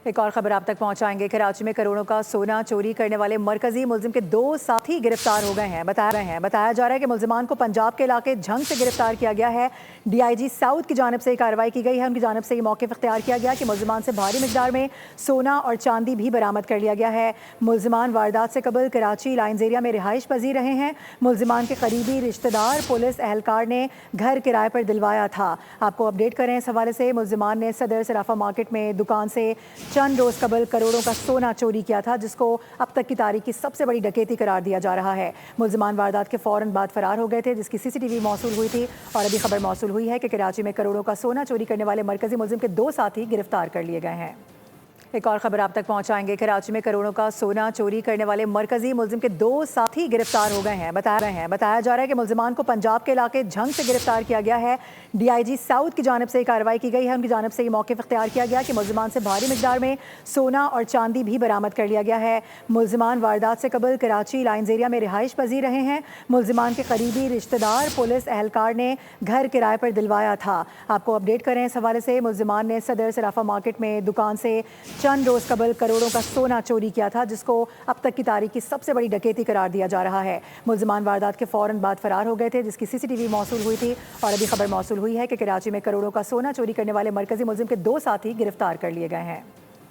एक और खबर आप तक पहुंचाएंगे। कराची में करोड़ों का सोना चोरी करने वाले मरकजी मुलजिम के 2 साथी गिरफ्तार हो गए हैं। बताया जा रहा है कि मुलजिमान को पंजाब के इलाके झंग से गिरफ्तार किया गया है। DIG साउथ की जानिब से कार्रवाई की गई है। उनकी जानिब से ये मौके इख्तियार किया गया कि मुलजिमान से भारी मिकदार में सोना और चांदी भी बरामद कर लिया गया है। मुलजिमान वारदात से कबल कराची लाइन्स एरिया में रिहाइश पजीर रहे हैं। मुलजिमान के करीबी रिश्तेदार पुलिस एहलकार ने घर किराए पर दिलवाया था। आपको अपडेट करें इस हवाले से। मुलजिमान ने सदर सराफा मार्केट में दुकान से चंद रोज कबल करोड़ों का सोना चोरी किया था, जिसको अब तक की तारीख की सबसे बड़ी डकैती करार दिया जा रहा है। मुलजिमान वारदात के फौरन बाद फरार हो गए थे, जिसकी CCTV मौसूल हुई थी। और अभी खबर मौसूल हुई है कि कराची में करोड़ों का सोना चोरी करने वाले मरकजी मुलजिम के 2 साथी गिरफ्तार कर लिए गए हैं। एक और खबर आप तक पहुंचाएंगे। कराची में करोड़ों का सोना चोरी करने वाले मरकजी मुलजिम के 2 साथी गिरफ्तार हो गए हैं। बताया जा रहा है कि मुलजिमान को पंजाब के इलाके झंग से गिरफ्तार किया गया है। DIG साउथ की जानिब से कार्रवाई की गई है। उनकी जानिब से ये मौके इख्तियार किया गया कि मुलजिमान से भारी मिकदार में सोना और चांदी भी बरामद कर लिया गया है। मुलजिमान वारदात से कबल कराची लाइन्स एरिया में रिहाइश पजीर रहे हैं। मुलजिमान के करीबी रिश्तेदार पुलिस एहलकार ने घर किराए पर दिलवाया था। आपको अपडेट करें इस हवाले से। मुलजिमान ने सदर सराफा मार्केट में दुकान से चंद रोज कबल करोड़ों का सोना चोरी किया था, जिसको अब तक की तारीख की सबसे बड़ी डकैती करार दिया जा रहा है। मुलजिमान वारदात के फौरन बाद फरार हो गए थे, जिसकी CCTV मौसूल हुई थी। और अभी खबर मौसूल हुई है कि कराची में करोड़ों का सोना चोरी करने वाले मरकजी मुलजिम के 2 साथी गिरफ्तार कर लिए गए हैं।